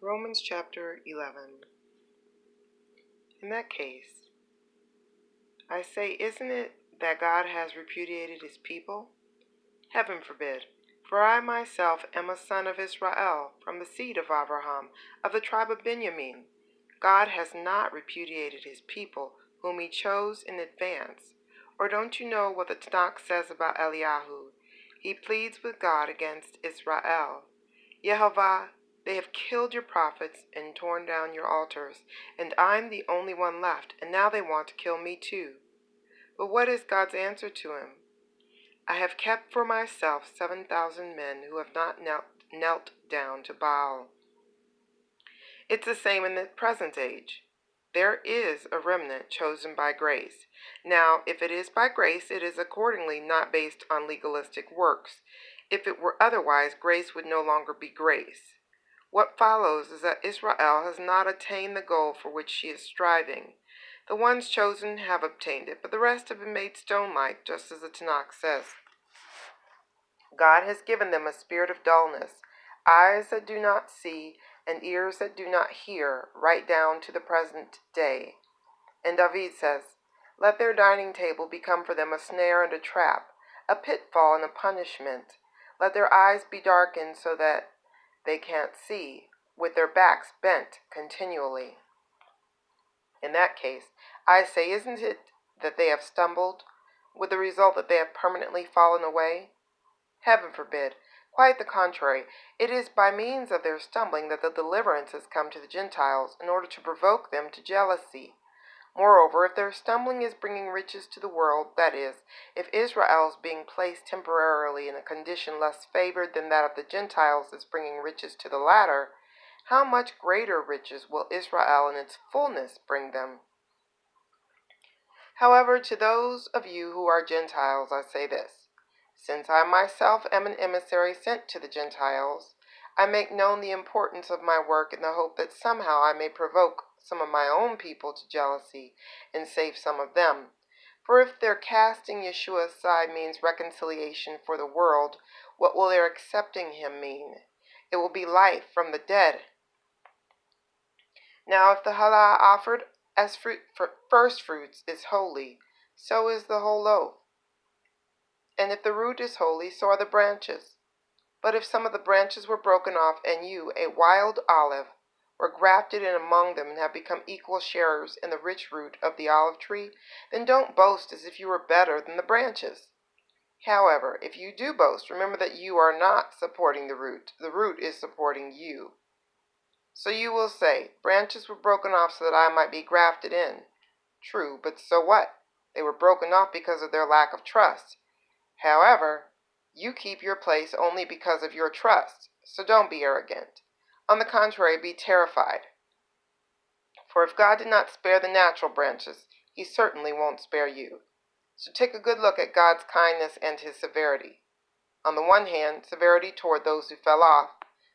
Romans chapter 11. In that case, I say, isn't it that God has repudiated his people? Heaven forbid. For I myself am a son of Israel, from the seed of Abraham, of the tribe of Benjamin. God has not repudiated his people, whom he chose in advance. Or don't you know what the Tanakh says about Eliyahu? He pleads with God against Israel. Yehovah, they have killed your prophets and torn down your altars, and I'm the only one left, and now they want to kill me too. But what is God's answer to him? I have kept for myself 7,000 men who have not knelt down to Baal. It's the same in the present age. There is a remnant chosen by grace. Now, if it is by grace, it is accordingly not based on legalistic works. If it were otherwise, grace would no longer be grace. What follows is that Israel has not attained the goal for which she is striving. The ones chosen have obtained it, but the rest have been made stone-like, just as the Tanakh says. God has given them a spirit of dullness, eyes that do not see, and ears that do not hear, right down to the present day. And David says, let their dining table become for them a snare and a trap, a pitfall and a punishment. Let their eyes be darkened so that they can't see, with their backs bent continually. In that case, I say, isn't it that they have stumbled, with the result that they have permanently fallen away? Heaven forbid. Quite the contrary. It is by means of their stumbling that the deliverance has come to the Gentiles, in order to provoke them to jealousy. Moreover, if their stumbling is bringing riches to the world, that is, if Israel is being placed temporarily in a condition less favored than that of the Gentiles is bringing riches to the latter, how much greater riches will Israel in its fullness bring them? However, to those of you who are Gentiles, I say this. Since I myself am an emissary sent to the Gentiles, I make known the importance of my work in the hope that somehow I may provoke some of my own people to jealousy and save some of them. For if their casting Yeshua aside means reconciliation for the world, what will their accepting him mean? It will be life from the dead. Now if the challah offered as first fruits is holy, so is the whole loaf. And if the root is holy, so are the branches. But if some of the branches were broken off, and you, a wild olive, were grafted in among them and have become equal sharers in the rich root of the olive tree, then don't boast as if you were better than the branches. However, if you do boast, remember that you are not supporting the root is supporting you. So you will say, branches were broken off so that I might be grafted in. True, but so what? They were broken off because of their lack of trust. However, you keep your place only because of your trust, so don't be arrogant. On the contrary, be terrified. For if God did not spare the natural branches, he certainly won't spare you. So take a good look at God's kindness and his severity. On the one hand, severity toward those who fell off,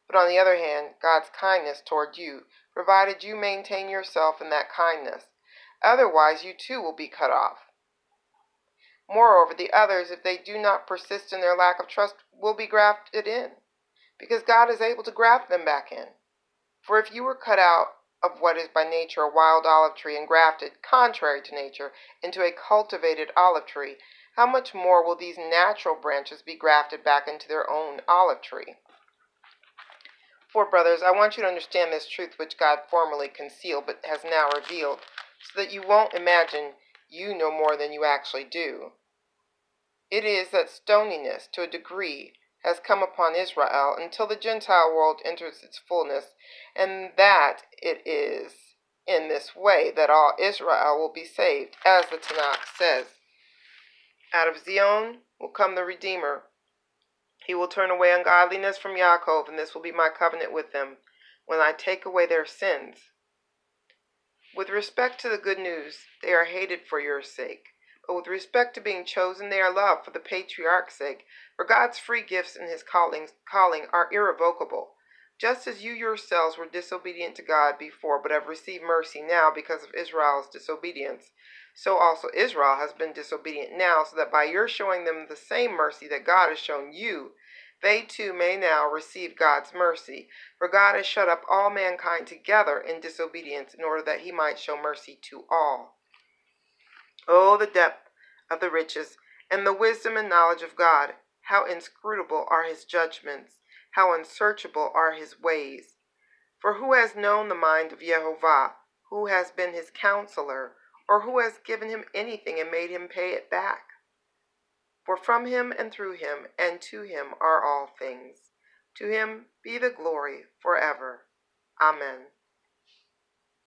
but on the other hand, God's kindness toward you, provided you maintain yourself in that kindness. Otherwise, you too will be cut off. Moreover, the others, if they do not persist in their lack of trust, will be grafted in, because God is able to graft them back in. For if you were cut out of what is by nature a wild olive tree and grafted, contrary to nature, into a cultivated olive tree, how much more will these natural branches be grafted back into their own olive tree? For, brothers, I want you to understand this truth which God formerly concealed but has now revealed, so that you won't imagine you know more than you actually do. It is that stoniness, to a degree, has come upon Israel until the Gentile world enters its fullness, and that it is in this way that all Israel will be saved, as the Tanakh says. Out of Zion will come the Redeemer. He will turn away ungodliness from Yaakov, and this will be my covenant with them, when I take away their sins. With respect to the good news, they are hated for your sake. But with respect to being chosen, they are loved for the patriarch's sake. For God's free gifts and his calling are irrevocable. Just as you yourselves were disobedient to God before, but have received mercy now because of Israel's disobedience, so also Israel has been disobedient now, so that by your showing them the same mercy that God has shown you, they too may now receive God's mercy, for God has shut up all mankind together in disobedience in order that he might show mercy to all. Oh, the depth of the riches and the wisdom and knowledge of God! How inscrutable are his judgments, how unsearchable are his ways! For who has known the mind of Jehovah? Who has been his counselor? Or who has given him anything and made him pay it back? For from him and through him and to him are all things. To him be the glory forever. Amen.